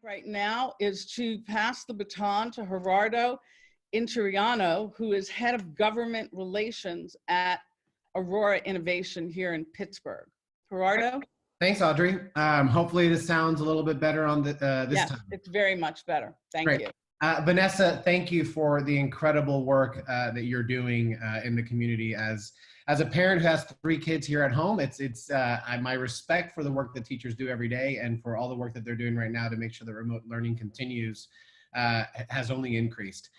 right now is to pass the baton to Gerardo Interiano, who is head of government relations at Aurora Innovation here in Pittsburgh. Gerardo? Thanks, Audrey. Hopefully this sounds a little bit better on this yes, time. It's very much better. Thank you. Vanessa, thank you for the incredible work that you're doing in the community. As a parent who has 3 kids here at home, it's my respect for the work that teachers do every day and for all the work that they're doing right now to make sure that remote learning continues has only increased.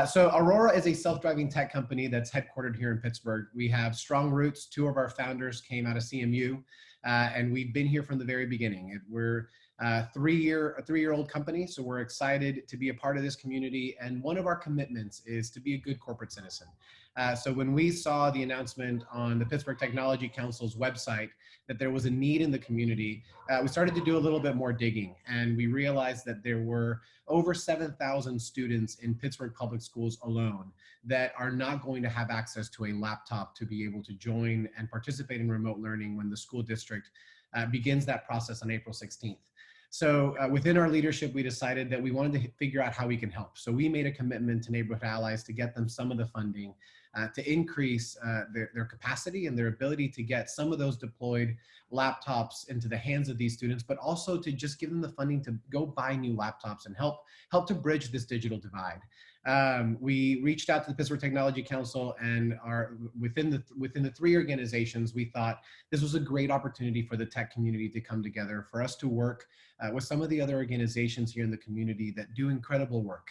So Aurora is a self-driving tech company that's headquartered here in Pittsburgh. We have strong roots. 2 of our founders came out of CMU, and we've been here from the very beginning. We're a 3-year-old company, so we're excited to be a part of this community. And one of our commitments is to be a good corporate citizen. So when we saw the announcement on the Pittsburgh Technology Council's website that there was a need in the community, we started to do a little bit more digging, and we realized that there were over 7,000 students in Pittsburgh public schools alone that are not going to have access to a laptop to be able to join and participate in remote learning when the school district begins that process on April 16th. So within our leadership, we decided that we wanted to figure out how we can help. So we made a commitment to Neighborhood Allies to get them some of the funding to increase their capacity and their ability to get some of those deployed laptops into the hands of these students, but also to just give them the funding to go buy new laptops and help to bridge this digital divide. We reached out to the Pittsburgh Technology Council, and within the 3 organizations, we thought this was a great opportunity for the tech community to come together, for us to work with some of the other organizations here in the community that do incredible work.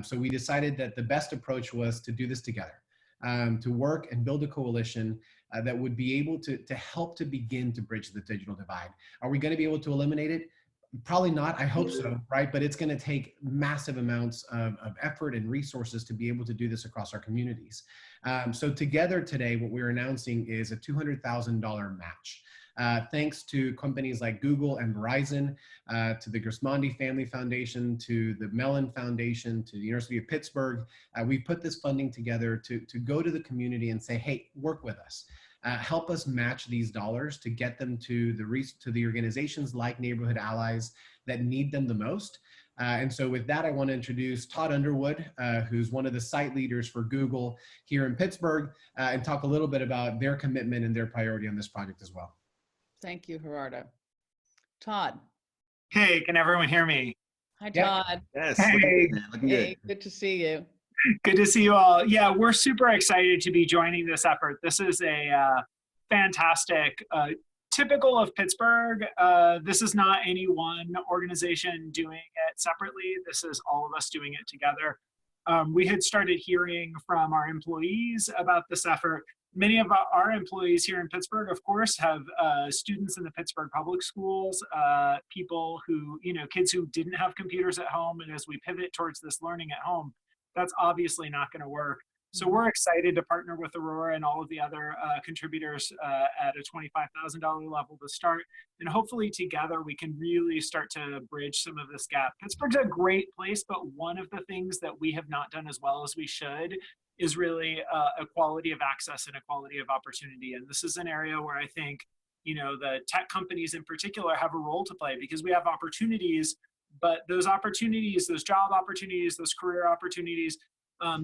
So we decided that the best approach was to do this together, to work and build a coalition that would be able to help to begin to bridge the digital divide. Are we going to be able to eliminate it? Probably not. I hope so, right? But it's going to take massive amounts of effort and resources to be able to do this across our communities. So together today, what we're announcing is a $200,000 match. Thanks to companies like Google and Verizon, to the Grismondi Family Foundation, to the Mellon Foundation, to the University of Pittsburgh, we put this funding together to go to the community and say, hey, work with us. Help us match these dollars to get them to the organizations like Neighborhood Allies that need them the most. And so with that, I want to introduce Todd Underwood, who's one of the site leaders for Google here in Pittsburgh, and talk a little bit about their commitment and their priority on this project as well. Thank you, Gerardo. Todd. Hey, can everyone hear me? Hi, Todd. Yes. Hey. Looking Hey, good. good to see you. Good to see you all. Yeah, we're super excited to be joining this effort. This is a fantastic, typical of Pittsburgh. This is not any one organization doing it separately. This is all of us doing it together. We had started hearing from our employees about this effort. Many of our employees here in Pittsburgh, of course, have students in the Pittsburgh public schools, people who, kids who didn't have computers at home. And as we pivot towards this learning at home, that's obviously not going to work. So we're excited to partner with Aurora and all of the other contributors at a $25,000 level to start. And hopefully together we can really start to bridge some of this gap. Pittsburgh's a great place, but one of the things that we have not done as well as we should is really equality of access and equality of opportunity. And this is an area where I think, the tech companies in particular have a role to play, because we have opportunities, but those opportunities, those job opportunities, those career opportunities,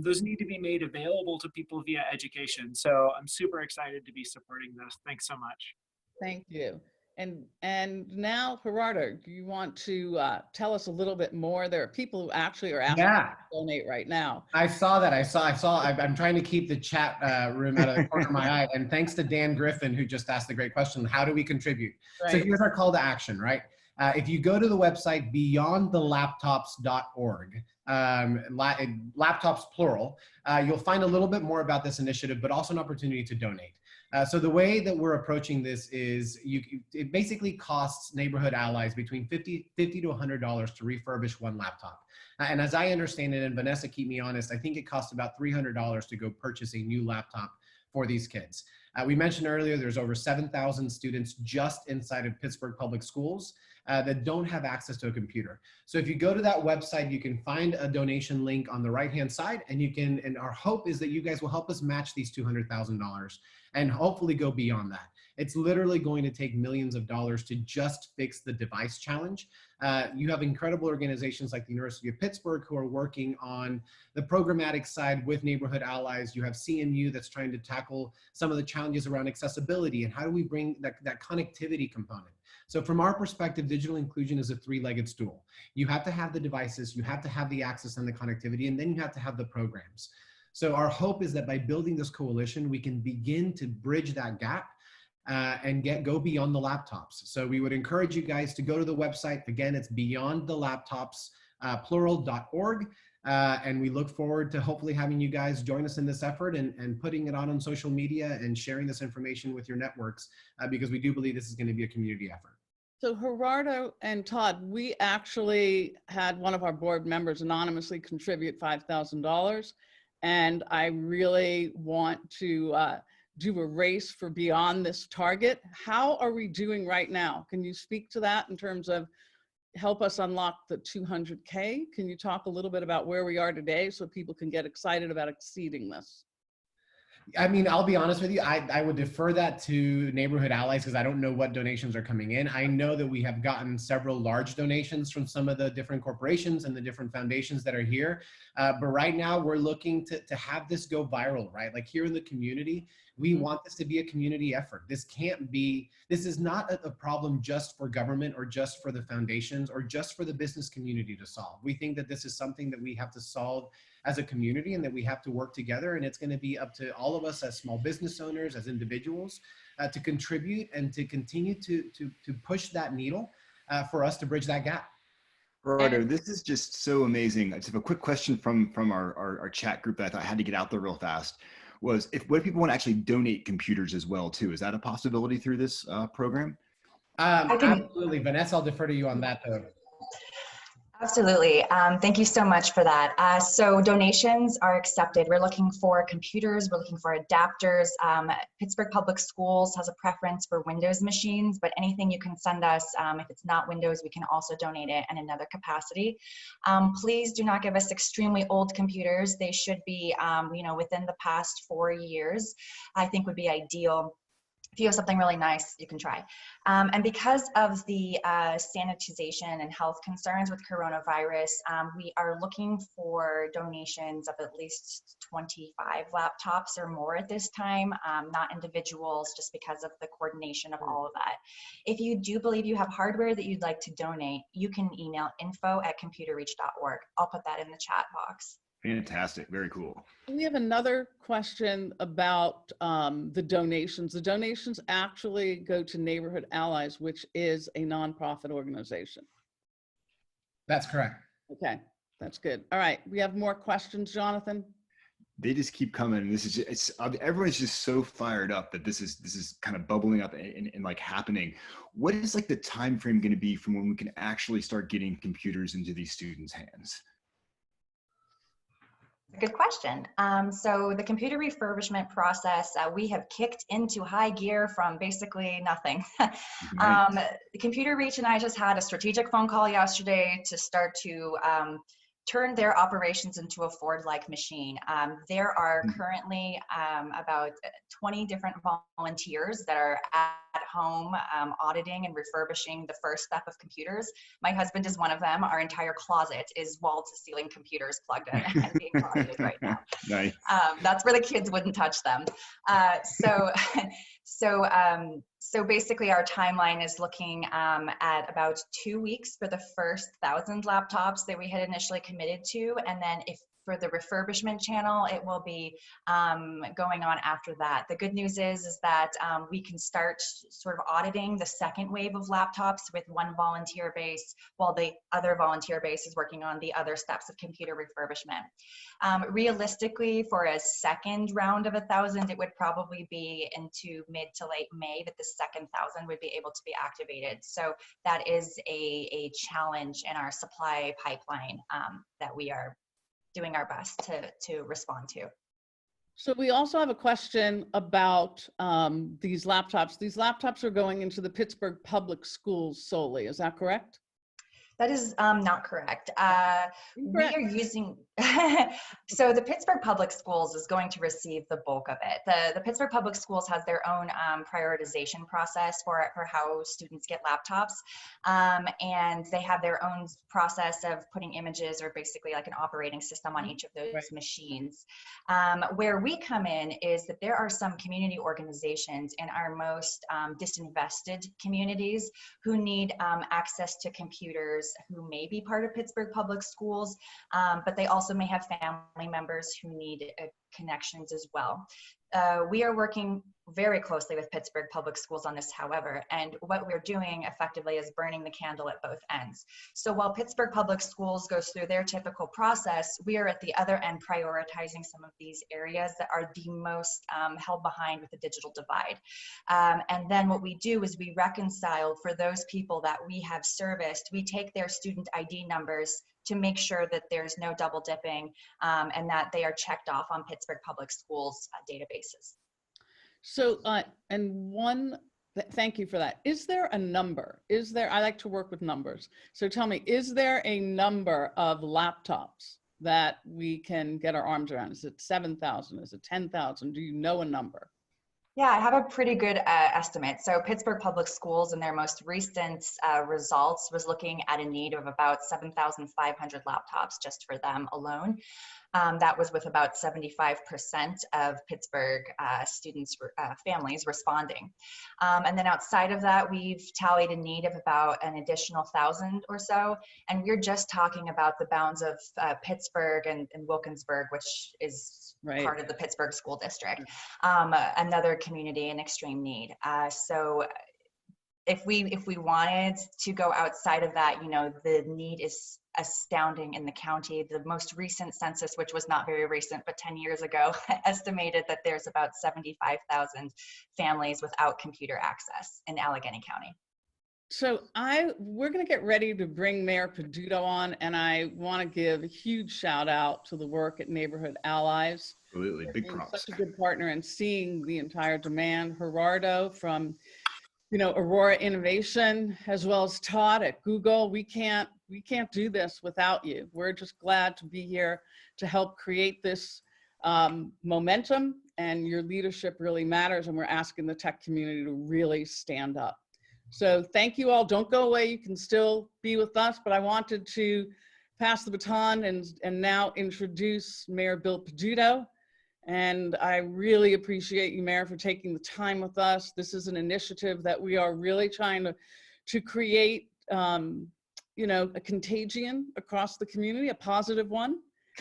those need to be made available to people via education. So I'm super excited to be supporting this. Thanks so much. Thank you. And now, Gerardo, do you want to tell us a little bit more? There are people who actually are asking to donate right now. I saw that. I'm trying to keep the chat room out of the corner of my eye. And thanks to Dan Griffin, who just asked the great question, how do we contribute? Right. So here's our call to action, right? If you go to the website beyondthelaptops.org, laptops plural, you'll find a little bit more about this initiative, but also an opportunity to donate. So the way that we're approaching this is it basically costs Neighborhood Allies between $50 to $100 to refurbish one laptop. And as I understand it, and Vanessa, keep me honest, I think it costs about $300 to go purchase a new laptop for these kids. We mentioned earlier, there's over 7,000 students just inside of Pittsburgh public schools that don't have access to a computer. So if you go to that website, you can find a donation link on the right-hand side, and our hope is that you guys will help us match these $200,000 and hopefully go beyond that. It's literally going to take millions of dollars to just fix the device challenge. You have incredible organizations like the University of Pittsburgh who are working on the programmatic side with neighborhood allies. You have CMU that's trying to tackle some of the challenges around accessibility and how do we bring that connectivity component. So from our perspective, digital inclusion is a three-legged stool. You have to have the devices, you have to have the access and the connectivity, and then you have to have the programs. So our hope is that by building this coalition, we can begin to bridge that gap and go beyond the laptops. So we would encourage you guys to go to the website. Again, it's beyondthelaptops, plural.org. And we look forward to hopefully having you guys join us in this effort and putting it on social media and sharing this information with your networks, because we do believe this is going to be a community effort. So Gerardo and Todd, we actually had one of our board members anonymously contribute $5,000. And I really want to do a race for beyond this target. How are we doing right now? Can you speak to that in terms of help us unlock the 200K? Can you talk a little bit about where we are today so people can get excited about exceeding this? I mean, I'll be honest with you, I would defer that to neighborhood allies because I don't know what donations are coming in. I know that we have gotten several large donations from some of the different corporations and the different foundations that are here. But right now we're looking to have this go viral, right? Like here in the community, we want this to be a community effort. This is not a problem just for government or just for the foundations or just for the business community to solve. We think that this is something that we have to solve as a community and that we have to work together. And it's going to be up to all of us as small business owners, as individuals, to contribute and to continue to push that needle for us to bridge that gap. Gerardo, this is just so amazing. I just have a quick question from our chat group that I thought I had to get out there real fast. What if people want to actually donate computers as well too? Is that a possibility through this program? Absolutely. Vanessa, I'll defer to you on that though. Absolutely. Thank you so much for that. So donations are accepted. We're looking for computers, we're looking for adapters. Pittsburgh Public Schools has a preference for Windows machines, but anything you can send us, if it's not Windows, we can also donate it in another capacity. Please do not give us extremely old computers. They should be, within the past 4 years, I think would be ideal. If you have something really nice, you can try. And because of the sanitization and health concerns with coronavirus, we are looking for donations of at least 25 laptops or more at this time, not individuals, just because of the coordination of all of that. If you do believe you have hardware that you'd like to donate, you can email info@computerreach.org. I'll put that in the chat box. Fantastic. Very cool. We have another question about the donations. The donations actually go to Neighborhood Allies, which is a nonprofit organization. That's correct. Okay, that's good. All right, we have more questions, Jonathan? They just keep coming. This is everyone's just so fired up that this is kind of bubbling up and like happening. What is like the time frame going to be from when we can actually start getting computers into these students' hands? Good question. So the computer refurbishment process, we have kicked into high gear from basically nothing. Computer Reach and I just had a strategic phone call yesterday to start to turn their operations into a Ford-like machine. There are currently about 20 different volunteers that are at home auditing and refurbishing the first step of computers. My husband is one of them. Our entire closet is wall-to-ceiling computers plugged in and being audited right now. Nice. That's where the kids wouldn't touch them. So basically our timeline is looking at about 2 weeks for the first 1,000 laptops that we had initially committed to. And then if for the refurbishment channel, it will be going on after that. The good news is that we can start sort of auditing the second wave of laptops with one volunteer base while the other volunteer base is working on the other steps of computer refurbishment. Realistically, for a second round of 1,000, it would probably be into mid to late May that the second 1,000 would be able to be activated. So that is a challenge in our supply pipeline that we are doing our best to respond to. So we also have a question about these laptops. These laptops are going into the Pittsburgh Public Schools solely, is that correct? That is not correct. We Incorrect. are using, so the Pittsburgh Public Schools is going to receive the bulk of it. The Pittsburgh Public Schools has their own prioritization process for how students get laptops. And they have their own process of putting images or basically like an operating system on each of those Right. machines. Where we come in is that there are some community organizations in our most disinvested communities who need access to computers, who may be part of Pittsburgh Public Schools, but they also may have family members who need connections as well. We are working very closely with Pittsburgh Public Schools on this, however, and what we're doing effectively is burning the candle at both ends. So while Pittsburgh Public Schools goes through their typical process, we are at the other end prioritizing some of these areas that are the most held behind with the digital divide. And then what we do is we reconcile for those people that we have serviced, we take their student ID numbers to make sure that there's no double dipping and that they are checked off on Pittsburgh Public Schools databases. So, thank you for that. Is there a number? I like to work with numbers. So tell me, is there a number of laptops that we can get our arms around? Is it 7,000? Is it 10,000? Do you know a number? Yeah, I have a pretty good estimate. So Pittsburgh Public Schools in their most recent results was looking at a need of about 7,500 laptops just for them alone. That was with about 75% of Pittsburgh students, families responding. And then outside of that, we've tallied a need of about an additional 1,000 or so. And we're just talking about the bounds of Pittsburgh and Wilkinsburg, which is Right. part of the Pittsburgh School District, another community in extreme need. So if we wanted to go outside of that, you know, the need is astounding in the county. The most recent census, which was not very recent, but 10 years ago, estimated that there's about 75,000 families without computer access in Allegheny County. So we're going to get ready to bring Mayor Peduto on, and I want to give a huge shout out to the work at Neighborhood Allies. Absolutely, big Being props. such a good partner and seeing the entire demand. Gerardo from, Aurora Innovation, as well as Todd at Google. We can't do this without you. We're just glad to be here to help create this momentum, and your leadership really matters, and we're asking the tech community to really stand up. So thank you all. Don't go away. You can still be with us, but I wanted to pass the baton and now introduce Mayor Bill Peduto. And I really appreciate you, Mayor, for taking the time with us. This is an initiative that we are really trying to create, a contagion across the community, a positive one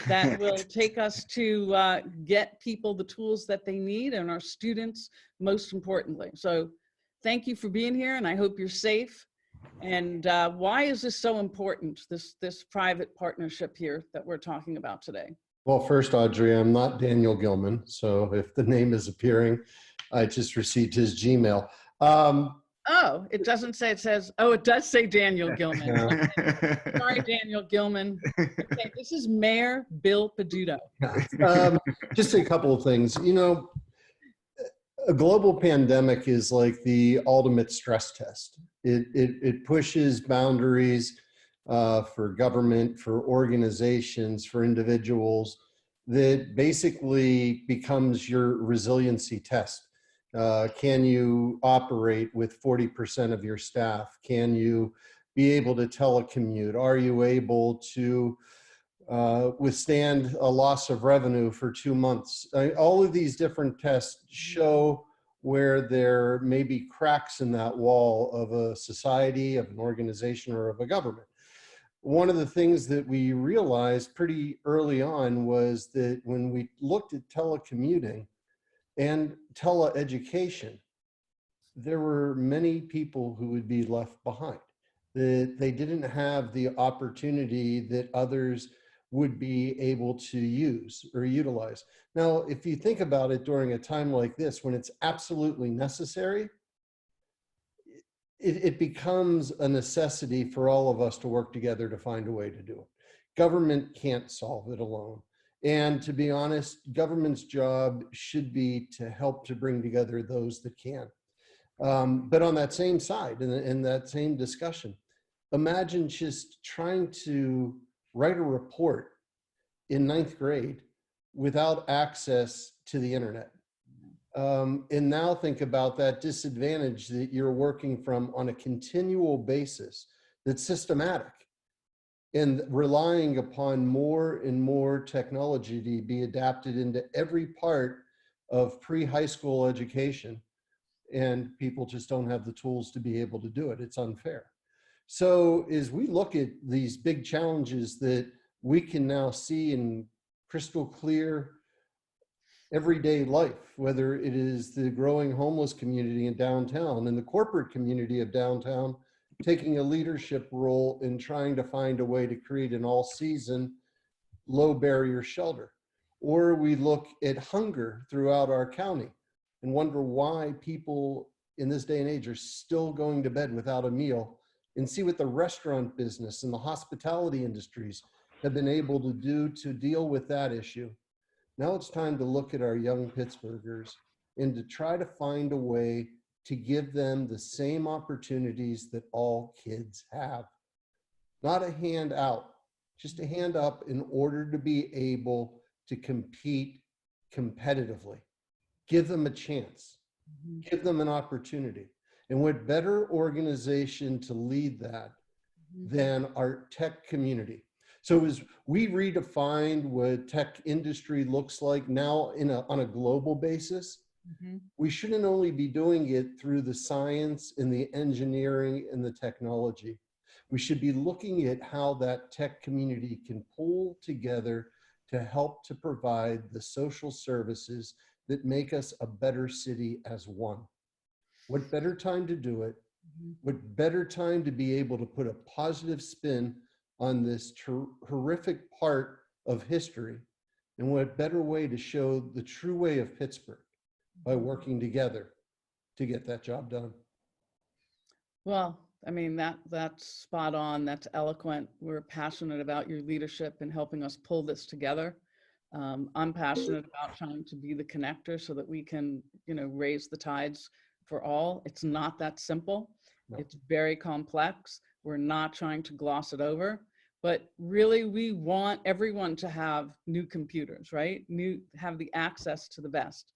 that will take us to get people the tools that they need, and our students most importantly. So thank you for being here, and I hope you're safe. And why is this so important, this private partnership here that we're talking about today? Well, first, Audrey, I'm not Daniel Gilman, so if the name is appearing, I just received his Gmail. Oh, it doesn't say, it says, oh, it does say Daniel Gilman. Okay. Sorry, Daniel Gilman. Okay, this is Mayor Bill Peduto. Just a couple of things. A global pandemic is like the ultimate stress test. It pushes boundaries for government, for organizations, for individuals, that basically becomes your resiliency test. Can you operate with 40% of your staff? Can you be able to telecommute? Are you able to withstand a loss of revenue for 2 months? All of these different tests show where there may be cracks in that wall of a society, of an organization, or of a government. One of the things that we realized pretty early on was that when we looked at telecommuting and teleeducation, there were many people who would be left behind. That they didn't have the opportunity that others would be able to use or utilize. Now, if you think about it during a time like this, when it's absolutely necessary, it becomes a necessity for all of us to work together to find a way to do it. Government can't solve it alone. And to be honest, government's job should be to help to bring together those that can. But on that same side, in that same discussion, imagine just trying to write a report in 9th grade without access to the internet. And now think about that disadvantage that you're working from on a continual basis that's systematic and relying upon more and more technology to be adapted into every part of pre-high school education. And people just don't have the tools to be able to do it. It's unfair. So as we look at these big challenges that we can now see in crystal clear everyday life, whether it is the growing homeless community in downtown and the corporate community of downtown, taking a leadership role in trying to find a way to create an all-season, low-barrier shelter. Or we look at hunger throughout our county and wonder why people in this day and age are still going to bed without a meal, and see what the restaurant business and the hospitality industries have been able to do to deal with that issue. Now it's time to look at our young Pittsburghers and to try to find a way to give them the same opportunities that all kids have. Not a hand out, just a hand up in order to be able to compete competitively. Give them a chance, give them an opportunity. And what better organization to lead that than our tech community? So as we redefine what tech industry looks like now on a global basis, we shouldn't only be doing it through the science and the engineering and the technology. We should be looking at how that tech community can pull together to help to provide the social services that make us a better city as one. What better time to do it? What better time to be able to put a positive spin on this horrific part of history? And what better way to show the true way of Pittsburgh by working together to get that job done? Well, I mean, that's spot on. That's eloquent. We're passionate about your leadership and helping us pull this together. I'm passionate about trying to be the connector so that we can, raise the tides for all. It's not that simple. No. It's very complex. We're not trying to gloss it over, but really we want everyone to have new computers, right? Have the access to the best.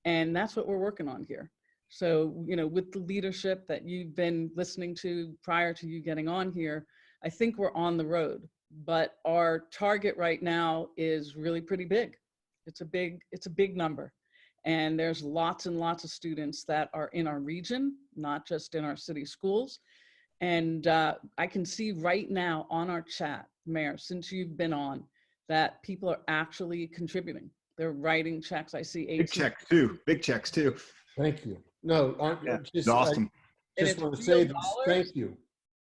And that's what we're working on here. So, with the leadership that you've been listening to prior to you getting on here, I think we're on the road, but our target right now is really pretty big. It's a big number. And there's lots and lots of students that are in our region, not just in our city schools. And I can see right now on our chat, Mayor, since you've been on, that people are actually contributing. They're writing checks. I see Big checks too. Big checks too. Thank you. No, It's awesome. I just want to say this. Thank you.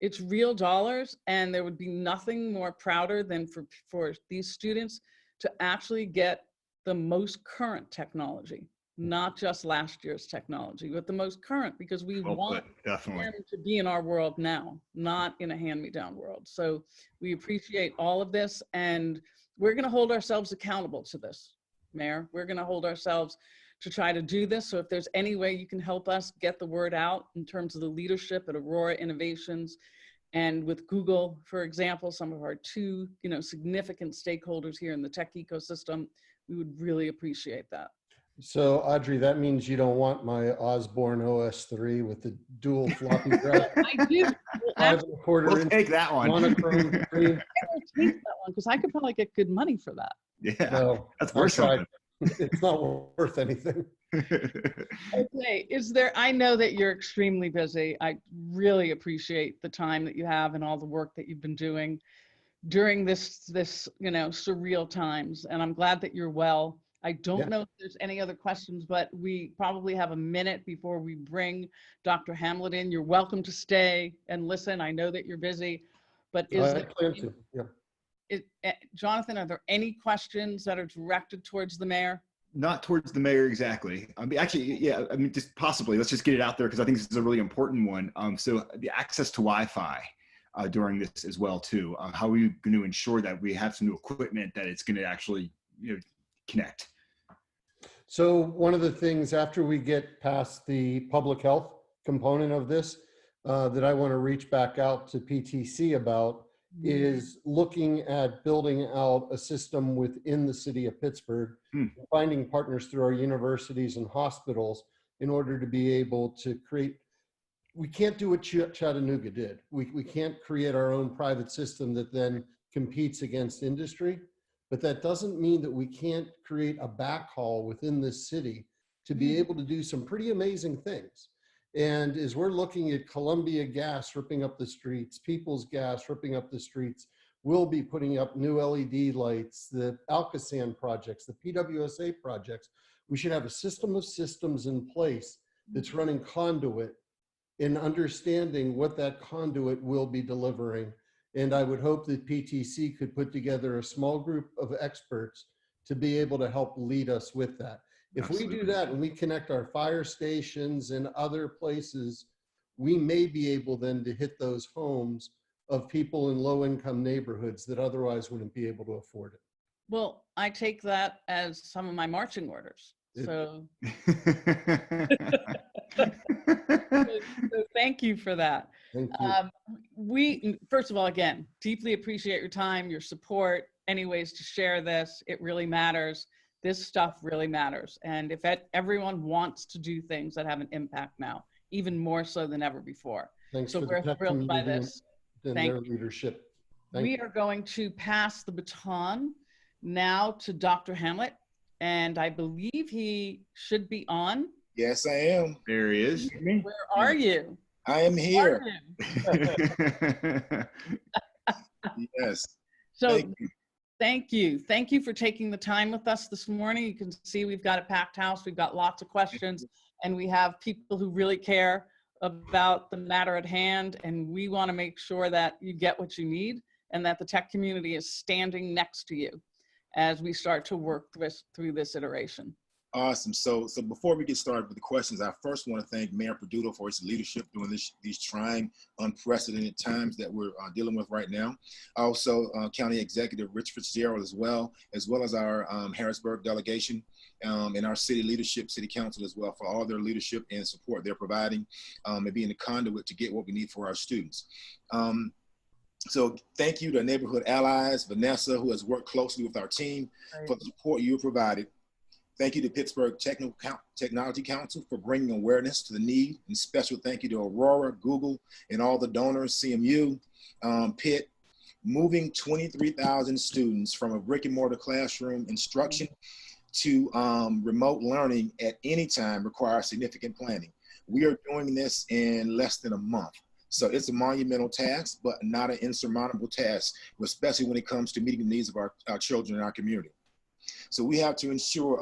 It's real dollars, and there would be nothing more prouder than for these students to actually get the most current technology, not just last year's technology, but the most current, because we want definitely them to be in our world now, not in a hand-me-down world. So we appreciate all of this, and we're going to hold ourselves accountable to this, Mayor. We're going to hold ourselves to try to do this. So if there's any way you can help us get the word out in terms of the leadership at Aurora Innovations, and with Google, for example, some of our two, significant stakeholders here in the tech ecosystem, we would really appreciate that. So Audrey, that means you don't want my Osborne OS3 with the dual floppy drive. I do. 5.25 inch. Take that one. Monochrome screen. I will take that one because I could probably get good money for that. Yeah, No, that's worth something. It's not worth anything. Okay, I know that you're extremely busy. I really appreciate the time that you have and all the work that you've been doing during this surreal times. And I'm glad that you're well. I don't know if there's any other questions, but we probably have a minute before we bring Dr. Hamlet in. You're welcome to stay and listen. I know that you're busy, but I plan to. Yeah. Jonathan, are there any questions that are directed towards the mayor? Not towards the mayor exactly. I mean, actually, yeah. I mean, just possibly. Let's just get it out there because I think this is a really important one. So the access to Wi-Fi during this as well too. How are we going to ensure that we have some new equipment that it's going to actually connect? So one of the things after we get past the public health component of this, that I want to reach back out to PTC about is looking at building out a system within the city of Pittsburgh, finding partners through our universities and hospitals in order to be able to create. We can't do what Chattanooga did. We can't create our own private system that then competes against industry, but that doesn't mean that we can't create a backhaul within this city to be able to do some pretty amazing things. And as we're looking at Columbia Gas ripping up the streets, People's Gas ripping up the streets, we'll be putting up new LED lights, the Alcasan projects, the PWSA projects. We should have a system of systems in place that's running conduit and understanding what that conduit will be delivering. And I would hope that PTC could put together a small group of experts to be able to help lead us with that. If we do that and we connect our fire stations and other places, we may be able then to hit those homes of people in low-income neighborhoods that otherwise wouldn't be able to afford it. Well, I take that as some of my marching orders. So, so thank you for that. Thank you. We, first of all, again, deeply appreciate your time, your support, any ways to share this. It really matters. This stuff really matters. And if everyone wants to do things that have an impact now, even more so than ever before. Thanks So for we're the thrilled by this. and Thank their you. leadership. We are going to pass the baton now to Dr. Hamlet, and I believe he should be on. Yes, I am. There he is. Where are you? I am here. Are you? Yes. So Thank you. thank you. Thank you for taking the time with us this morning. You can see we've got a packed house. We've got lots of questions, and we have people who really care about the matter at hand, and we want to make sure that you get what you need and that the tech community is standing next to you as we start to work through this iteration. Awesome. So before we get started with the questions, I first want to thank Mayor Peduto for his leadership during these trying, unprecedented times that we're dealing with right now. Also, County Executive Rich Fitzgerald as well as our Harrisburg delegation and our city leadership, city council as well, for all their leadership and support they're providing and being the conduit to get what we need for our students. So thank you to Neighborhood Allies, Vanessa, who has worked closely with our team for the support you have provided. Thank you to Pittsburgh Technology Council for bringing awareness to the need, and special thank you to Aurora, Google, and all the donors, CMU, Pitt, moving 23,000 students from a brick and mortar classroom instruction to remote learning at any time requires significant planning. We are doing this in less than a month. So it's a monumental task, but not an insurmountable task, especially when it comes to meeting the needs of our children in our community. So we have to ensure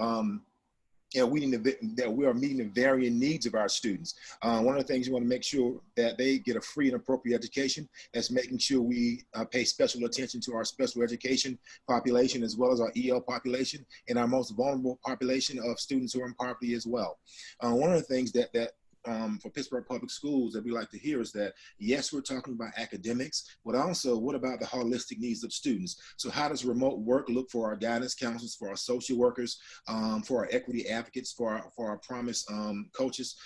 that we are meeting the varying needs of our students. One of the things we want to make sure that they get a free and appropriate education. That's making sure we pay special attention to our special education population, as well as our EL population and our most vulnerable population of students who are in poverty as well. One of the things that for Pittsburgh Public Schools that we like to hear is that, yes, we're talking about academics, but also what about the holistic needs of students? So how does remote work look for our guidance counselors, for our social workers, for our equity advocates, for our promise coaches,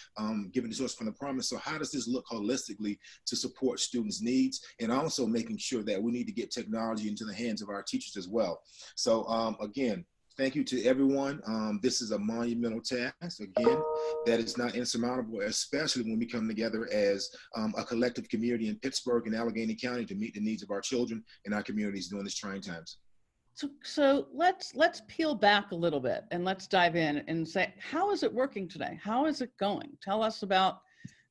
giving the source from the promise? So how does this look holistically to support students' needs, and also making sure that we need to get technology into the hands of our teachers as well? So again, thank you to everyone. This is a monumental task, again, that is not insurmountable, especially when we come together as a collective community in Pittsburgh and Allegheny County to meet the needs of our children and our communities during these trying times. So let's peel back a little bit and let's dive in and say, how is it working today? How is it going? Tell us about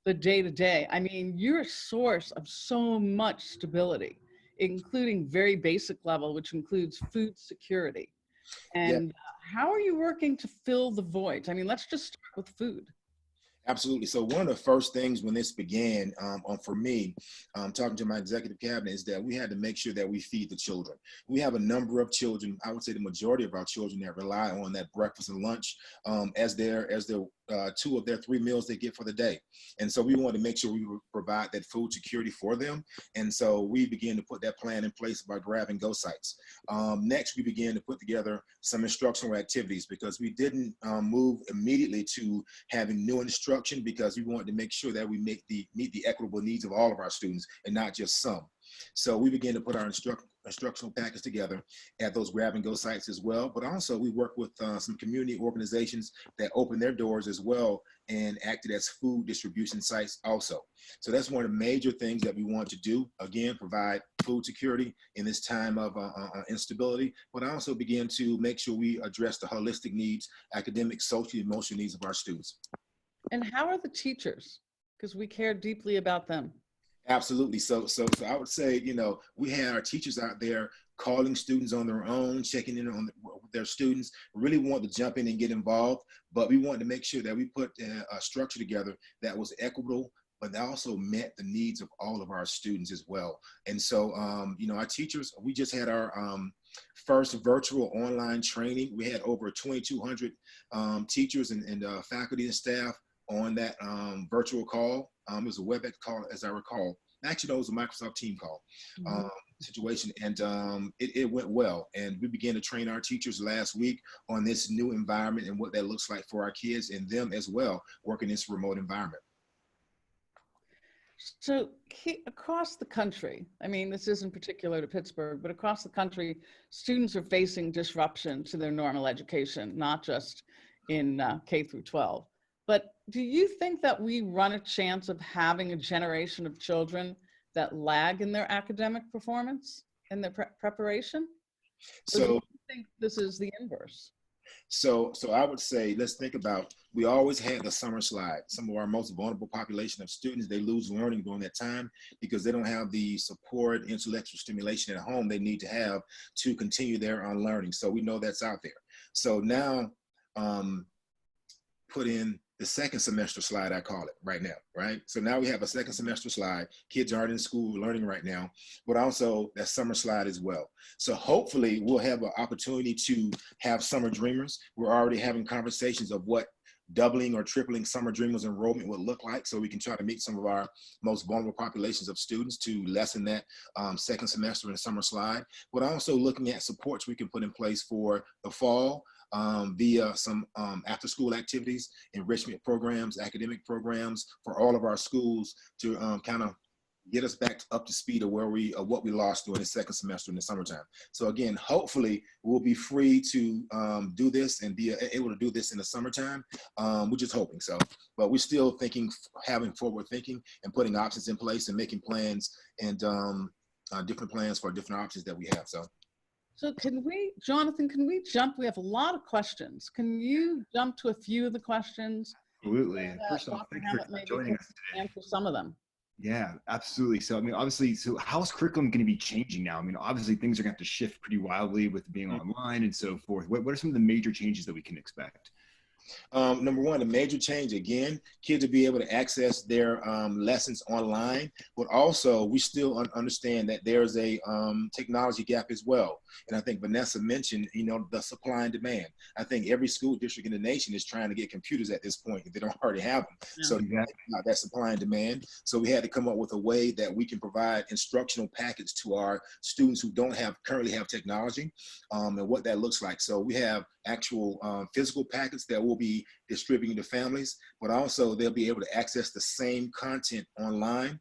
the day-to-day. I mean, you're a source of so much stability, including very basic level, which includes food security. And how are you working to fill the voids? I mean, let's just start with food. Absolutely. So one of the first things when this began for me, talking to my executive cabinet, is that we had to make sure that we feed the children. We have a number of children, I would say the majority of our children, that rely on that breakfast and lunch as their two of their 3 meals they get for the day. And so we wanted to make sure we would provide that food security for them. And so we began to put that plan in place by grab-and-go sites. Next, we began to put together some instructional activities because we didn't move immediately to having new instruction because we wanted to make sure that we meet the equitable needs of all of our students and not just some. So we began to put our instructional package together at those grab-and-go sites as well. But also we work with some community organizations that open their doors as well and acted as food distribution sites also. So that's one of the major things that we want to do. Again, provide food security in this time of instability, but also begin to make sure we address the holistic needs, academic, social, emotional needs of our students. And how are the teachers? Because we care deeply about them. Absolutely. So I would say, you know, we had our teachers out there calling students on their own, checking in on their students, really want to jump in and get involved, but we wanted to make sure that we put a structure together that was equitable, but that also met the needs of all of our students as well. And so, you know, our teachers, we just had our first virtual online training. We had over 2,200 teachers and faculty and staff on that virtual call. It was a WebEx call, as I recall. Actually, no, it was a Microsoft team call situation, and it went well. And we began to train our teachers last week on this new environment and what that looks like for our kids and them as well, working in this remote environment. So across the country, I mean, this isn't particular to Pittsburgh, but across the country, students are facing disruption to their normal education, not just in K through 12. But do you think that we run a chance of having a generation of children that lag in their academic performance and their preparation? Or do you think this is the inverse? So I would say, let's think about, we always had the summer slide. Some of our most vulnerable population of students, they lose learning during that time because they don't have the support, intellectual stimulation at home they need to have to continue their learning. So we know that's out there. So now put in the second semester slide, I call it right now, right? So now we have a second semester slide. Kids aren't in school learning right now, but also that summer slide as well. So hopefully we'll have an opportunity to have summer dreamers. We're already having conversations of what doubling or tripling summer dreamers enrollment would look like, so we can try to meet some of our most vulnerable populations of students to lessen that second semester and summer slide, but also looking at supports we can put in place for the fall, via some after-school activities, enrichment programs, academic programs for all of our schools to kind of get us back up to speed of what we lost during the second semester in the summertime. So again, hopefully we'll be free to do this and be able to do this in the summertime. We're just hoping so, but we're still thinking, having forward thinking and putting options in place and making plans and different plans for different options that we have. So can we, Jonathan, can we jump? We have a lot of questions. Can you jump to a few of the questions? Absolutely. First off, thank you for joining us today. Answer some of them. Yeah, absolutely. So, I mean, obviously, so how's curriculum going to be changing now? I mean, obviously, things are going to have to shift pretty wildly with being online and so forth. What are some of the major changes that we can expect? Number one, a major change, again, kids will be able to access their lessons online, but also we still understand that there's a technology gap as well. And I think Vanessa mentioned, you know, the supply and demand. I think every school district in the nation is trying to get computers at this point if they don't already have them. Yeah. So that supply and demand. So we had to come up with a way that we can provide instructional package to our students who don't currently have technology, and what that looks like. So we have actual physical packets that we'll be distributing to families, but also they'll be able to access the same content online.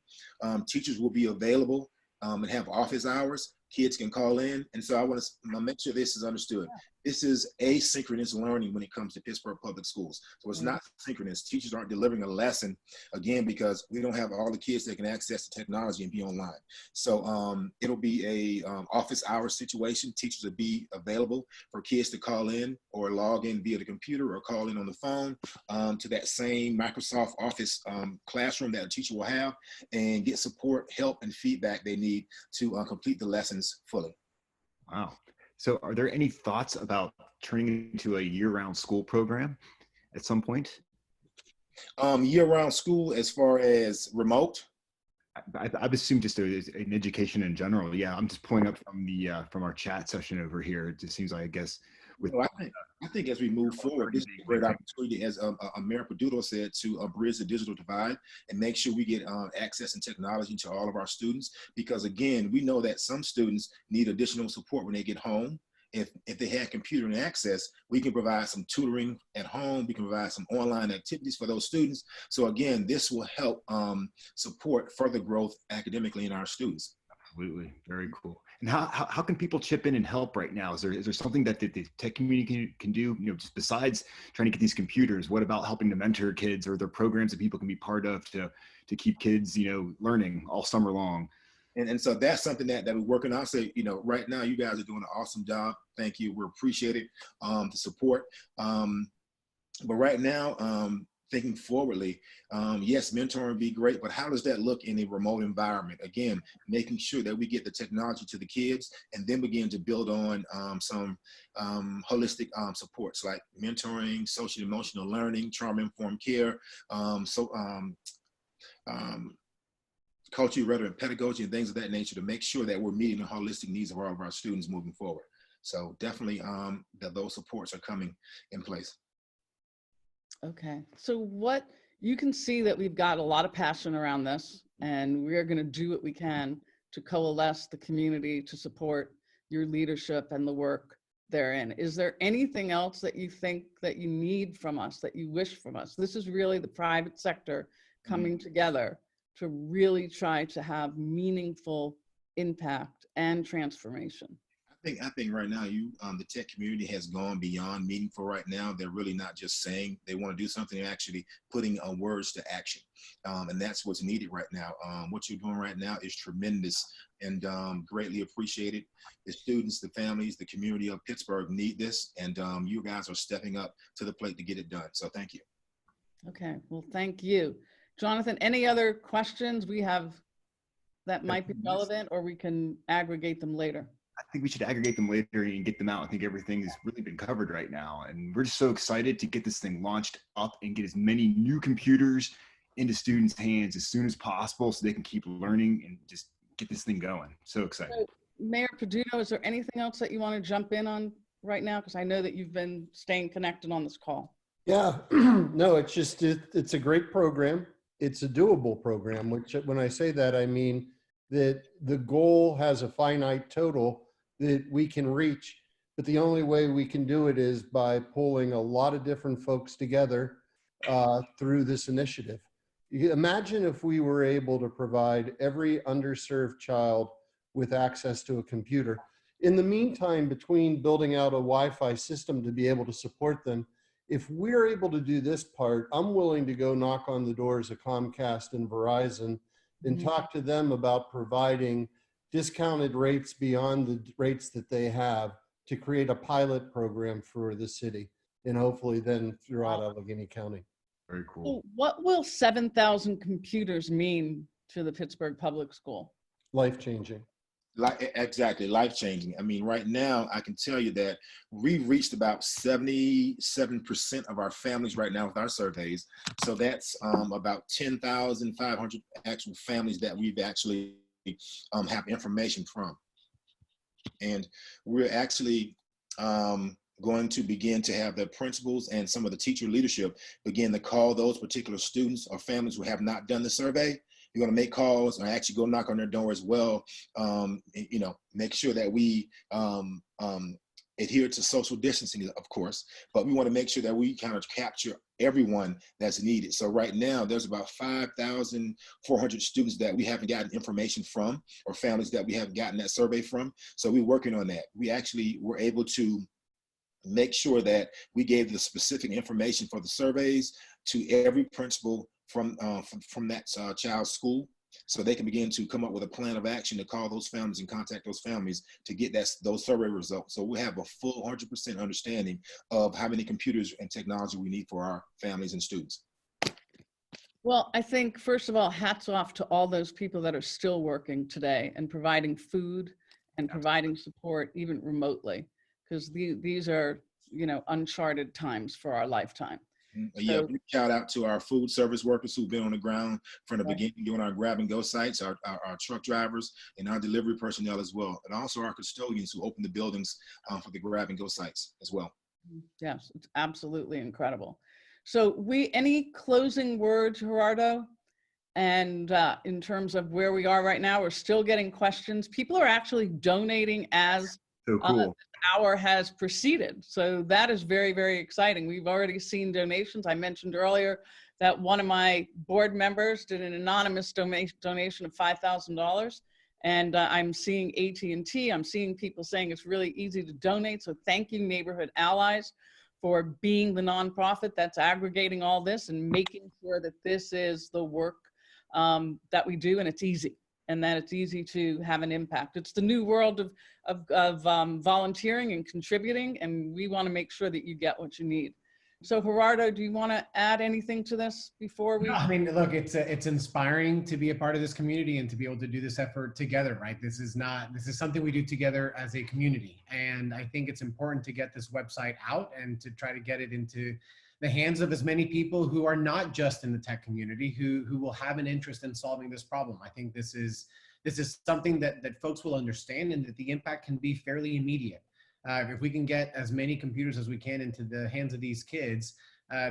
Teachers will be available and have office hours. Kids can call in. And so I want to make sure this is understood. This is asynchronous learning when it comes to Pittsburgh Public Schools. So it's not synchronous. Teachers aren't delivering a lesson, again, because we don't have all the kids that can access the technology and be online. So it'll be a office hours situation. Teachers will be available for kids to call in or log in via the computer or call in on the phone to that same Microsoft Office classroom that a teacher will have and get support, help, and feedback they need to complete the lessons fully. Wow. So are there any thoughts about turning it into a year-round school program at some point? Year-round school as far as remote? I've assumed just an education in general. Yeah, I'm just pulling up from our chat session over here. It just seems like, I guess, with Well, I think as we move forward, this is a great opportunity, as Mayor Peduto said, to bridge the digital divide and make sure we get access and technology to all of our students. Because again, we know that some students need additional support when they get home. If they had computer and access, we can provide some tutoring at home. We can provide some online activities for those students. So again, this will help support further growth academically in our students. Absolutely. Very cool. And how can people chip in and help right now? Is there something that the tech community can do, just besides trying to get these computers? What about helping to mentor kids? Or are there programs that people can be part of to keep kids, learning all summer long? And so that's something that we're working on. So, right now you guys are doing an awesome job. Thank you. We appreciate it, the support. But right now, thinking forwardly, yes, mentoring would be great, but how does that look in a remote environment? Again, making sure that we get the technology to the kids and then begin to build on some holistic supports like mentoring, social emotional learning, trauma-informed care, culture, rhetoric, and pedagogy, and things of that nature to make sure that we're meeting the holistic needs of all of our students moving forward. So definitely that those supports are coming in place. Okay, so you can see that we've got a lot of passion around this, and we're going to do what we can to coalesce the community to support your leadership and the work therein. Is there anything else that you think that you need from us, that you wish from us? This is really the private sector coming together to really try to have meaningful impact and transformation. I think right now the tech community has gone beyond meaningful right now. They're really not just saying they want to do something, they're actually putting words to action. And that's what's needed right now. What you're doing right now is tremendous and greatly appreciated. The students, the families, the community of Pittsburgh need this, and you guys are stepping up to the plate to get it done. So thank you. Okay, well, thank you. Jonathan, any other questions we have that might be relevant, or we can aggregate them later? I think we should aggregate them later and get them out. I think everything has really been covered right now. And we're just so excited to get this thing launched up and get as many new computers into students' hands as soon as possible so they can keep learning and just get this thing going. So excited. So, Mayor Peduto, is there anything else that you want to jump in on right now? Because I know that you've been staying connected on this call. Yeah, no, it's a great program. It's a doable program, which when I say that, I mean that the goal has a finite total that we can reach, but the only way we can do it is by pulling a lot of different folks together through this initiative. Imagine if we were able to provide every underserved child with access to a computer. In the meantime, between building out a Wi-Fi system to be able to support them, if we're able to do this part, I'm willing to go knock on the doors of Comcast and Verizon and talk to them about providing discounted rates beyond the rates that they have to create a pilot program for the city and hopefully then throughout Allegheny County. Very cool. Well, what will 7,000 computers mean to the Pittsburgh Public School? Life-changing. Exactly, life-changing. I mean, right now, I can tell you that we've reached about 77% of our families right now with our surveys. So that's about 10,500 actual families that we've actually have information from. And we're actually going to begin to have the principals and some of the teacher leadership begin to call those particular students or families who have not done the survey. You're going to make calls and actually go knock on their door as well. Make sure that we adhere to social distancing, of course, but we want to make sure that we kind of capture everyone that's needed. So right now, there's about 5,400 students that we haven't gotten information from, or families that we haven't gotten that survey from. So we're working on that. We actually were able to make sure that we gave the specific information for the surveys to every principal from that child's school, so they can begin to come up with a plan of action to call those families and contact those families to get those survey results. So we have a full 100% understanding of how many computers and technology we need for our families and students. Well, I think, first of all, hats off to all those people that are still working today and providing food and providing support even remotely, because these are, uncharted times for our lifetime. Yeah, So, big shout out to our food service workers who've been on the ground from the Right. beginning doing our grab and go sites, our truck drivers, and our delivery personnel as well, and also our custodians who open the buildings for the grab and go sites as well. yes, it's absolutely incredible. So any closing words, Gerardo? And in terms of where we are right now, we're still getting questions. People are actually donating as So this cool. hour has proceeded. So that is very, very exciting. We've already seen donations. I mentioned earlier that one of my board members did an anonymous donation of $5,000. And I'm seeing AT&T. I'm seeing people saying it's really easy to donate. So thank you, Neighborhood Allies, for being the nonprofit that's aggregating all this and making sure that this is the work that we do, and it's easy, and that it's easy to have an impact. It's the new world of volunteering and contributing, and we want to make sure that you get what you need. So Gerardo, do you want to add anything to this before we? No, I mean, look, it's inspiring to be a part of this community and to be able to do this effort together, right? This is something we do together as a community. And I think it's important to get this website out and to try to get it into the hands of as many people who are not just in the tech community, who will have an interest in solving this problem. I think this is something that folks will understand, and that the impact can be fairly immediate. If we can get as many computers as we can into the hands of these kids,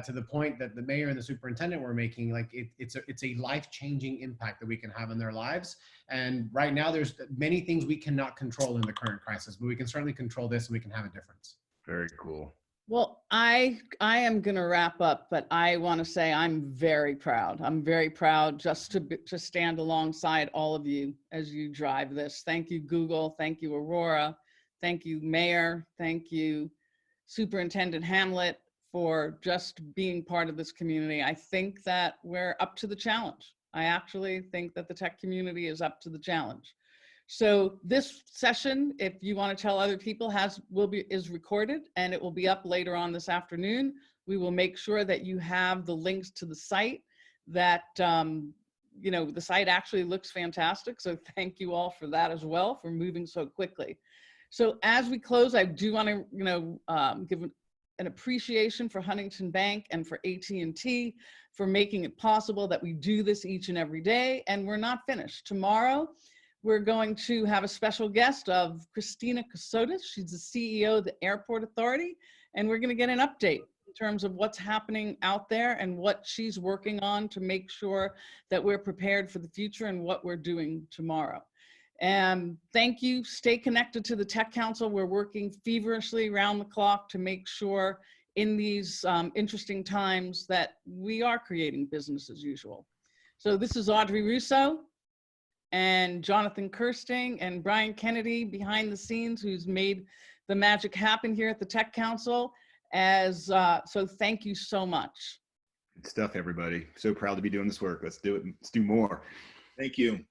to the point that the mayor and the superintendent were making, like it's a life-changing impact that we can have in their lives. And right now there's many things we cannot control in the current crisis, but we can certainly control this, and we can have a difference. Very cool. Well, I am going to wrap up, but I want to say I'm very proud. I'm very proud just to stand alongside all of you as you drive this. Thank you, Google. Thank you, Aurora. Thank you, Mayor. Thank you, Superintendent Hamlet, for just being part of this community. I think that we're up to the challenge. I actually think that the tech community is up to the challenge. So this session, if you want to tell other people, is recorded, and it will be up later on this afternoon. We will make sure that you have the links to the site. That the site actually looks fantastic. So thank you all for that as well, for moving so quickly. So as we close, I do want to give an appreciation for Huntington Bank and for AT&T for making it possible that we do this each and every day. And we're not finished. Tomorrow, we're going to have a special guest of Christina Casotis. She's the CEO of the Airport Authority, and we're going to get an update in terms of what's happening out there and what she's working on to make sure that we're prepared for the future and what we're doing tomorrow. And thank you. Stay connected to the Tech Council. We're working feverishly around the clock to make sure in these interesting times that we are creating business as usual. So this is Audrey Russo and Jonathan Kirsting and Brian Kennedy behind the scenes, who's made the magic happen here at the Tech Council. So thank you so much. Good stuff, everybody. So proud to be doing this work. Let's do it. Let's do more. Thank you.